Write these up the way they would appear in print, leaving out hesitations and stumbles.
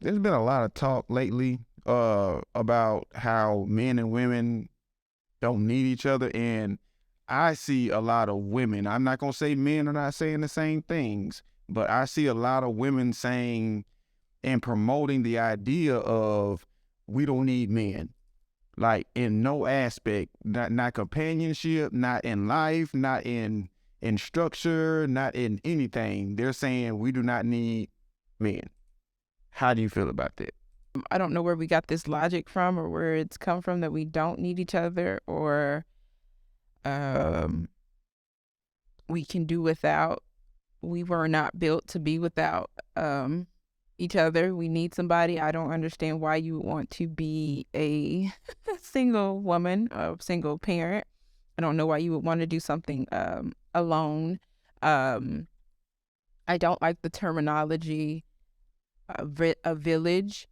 There's been a lot of talk lately about how men and women don't need each other, and I see a lot of women. I'm not gonna say men are not saying the same things, but I see a lot of women saying and promoting the idea of we don't need men. Like in no aspect, not companionship, not in life, not in structure, not in anything. They're saying we do not need men. How do you feel about that? I don't know where we got this logic from or where it's come from that we don't need each other or we can do without. We were not built to be without each other. We need somebody. I don't understand why you would want to be a single woman, a single parent. I don't know why you would want to do something alone. I don't like the terminology a village.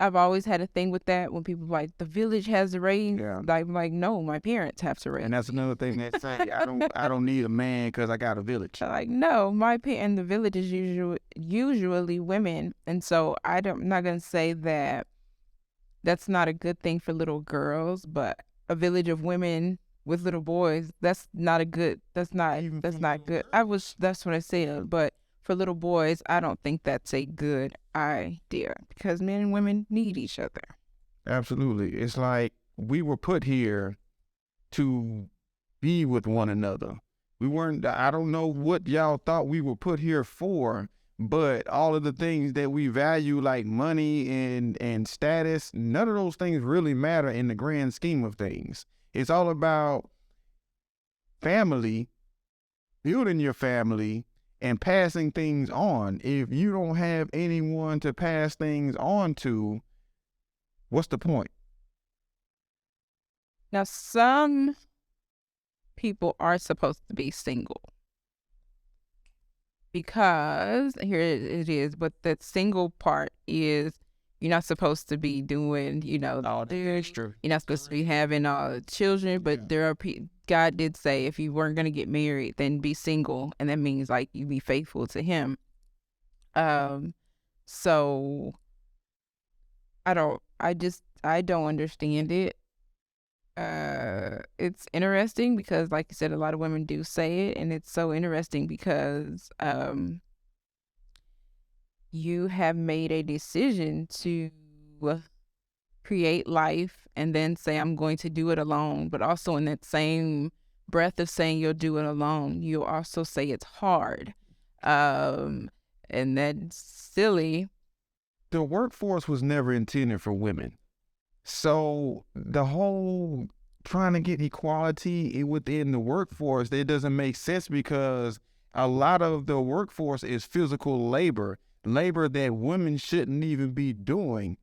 I've always had a thing with that when people like the village has to raise. Yeah. Like no, my parents have to raise. And that's another thing they say. I don't need a man because I got a village. Like no, and the village is usually women, and so I'm not gonna say that that's not a good thing for little girls, but a village of women with little boys, that's not good. That's not good. That's what I said, but for little boys, I don't think that's a good idea because men and women need each other. Absolutely. It's like we were put here to be with one another. I don't know what y'all thought we were put here for, but all of the things that we value like money and status, none of those things really matter in the grand scheme of things. It's all about family, building your family, and passing things on. If you don't have anyone to pass things on to, what's the point? Now, some people are supposed to be single because here it is, but that single part is you're not supposed to be doing, all the extra. You're not supposed to be having children, but there are God did say if you weren't going to get married, then be single. And that means like you be faithful to him. So I don't understand it. It's interesting because like you said, a lot of women do say it, and it's so interesting because you have made a decision to create life and then say, I'm going to do it alone. But also in that same breath of saying you'll do it alone, you'll also say it's hard. And that's silly. The workforce was never intended for women. So the whole trying to get equality within the workforce, it doesn't make sense because a lot of the workforce is physical labor that women shouldn't even be doing.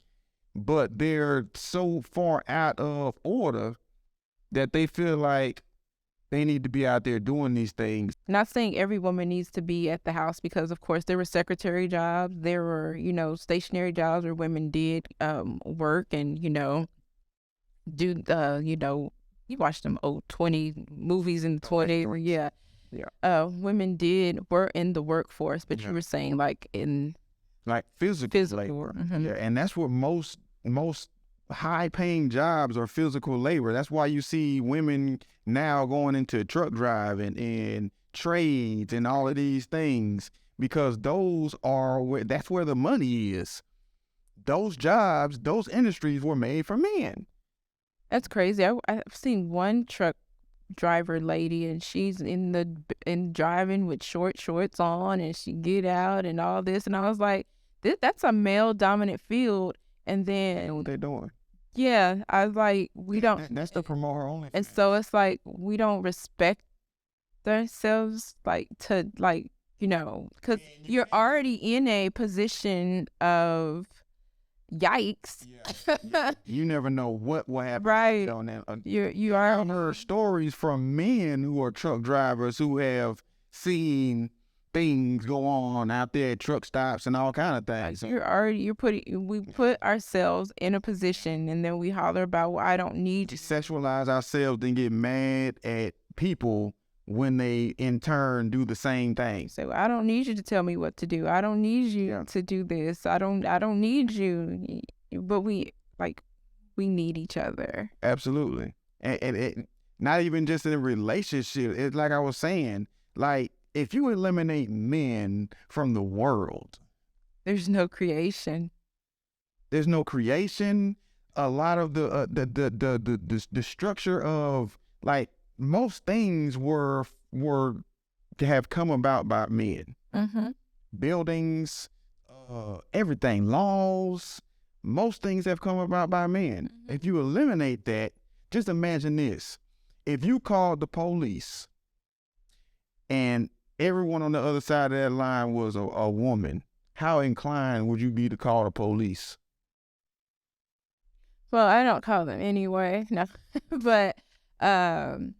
But they're so far out of order that they feel like they need to be out there doing these things. Not saying every woman needs to be at the house because, of course, there were secretary jobs. There were, stationary jobs where women did work and, do the, you watch them old 20 movies in the 20s. Yeah. Women were in the workforce, but you were saying like in like physical labor. Mm-hmm. Yeah, and that's what most high-paying jobs are physical labor. That's why you see women now going into truck driving and trades and all of these things because that's where the money is. Those jobs, those industries were made for men. That's crazy. I've seen one truck driver lady and she's in driving with short shorts on and she get out and all this, and I was like, that's a male dominant field. And then they know what they're doing. Yeah, I was like, we don't. That's the promoter only. And so it's like we don't respect ourselves, like to like because you're already in a position of yikes. Yeah. You never know what will happen. Right. On that. You are. I've heard stories from men who are truck drivers who have seen things go on out there at truck stops and all kind of things. We put ourselves in a position and then we holler about, well, I don't need to sexualize ourselves and get mad at people when they in turn do the same thing. So I don't need you to tell me what to do. I don't need you to do this. I don't need you. But we need each other. Absolutely. And it, not even just in a relationship. It's like I was saying, like, if you eliminate men from the world, there's no creation. There's no creation. A lot of the structure of, like, most things were have come about by men. Mm-hmm. Buildings, everything, laws, most things have come about by men. Mm-hmm. If you eliminate that, just imagine this. If you called the police and everyone on the other side of that line was a woman, how inclined would you be to call the police? Well, I don't call them anyway. No, but I'm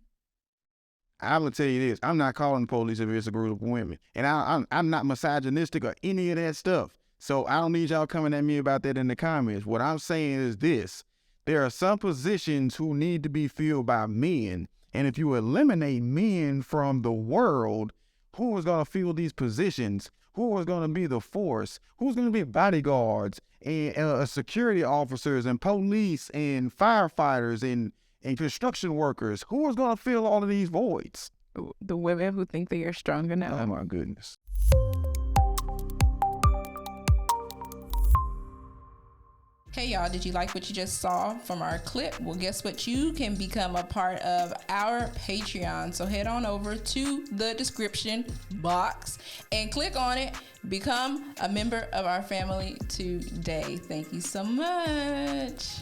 gonna tell you this: I'm not calling the police if it's a group of women, and I'm not misogynistic or any of that stuff. So I don't need y'all coming at me about that in the comments. What I'm saying is this: there are some positions who need to be filled by men, and if you eliminate men from the world, who is gonna fill these positions? Who is going to be the force? Who's going to be bodyguards and security officers and police and firefighters and construction workers? Who is going to fill all of these voids? The women who think they are strong enough. Oh, my goodness. Hey y'all, did you like what you just saw from our clip? Well, guess what? You can become a part of our Patreon. So head on over to the description box and click on it. Become a member of our family today. Thank you so much.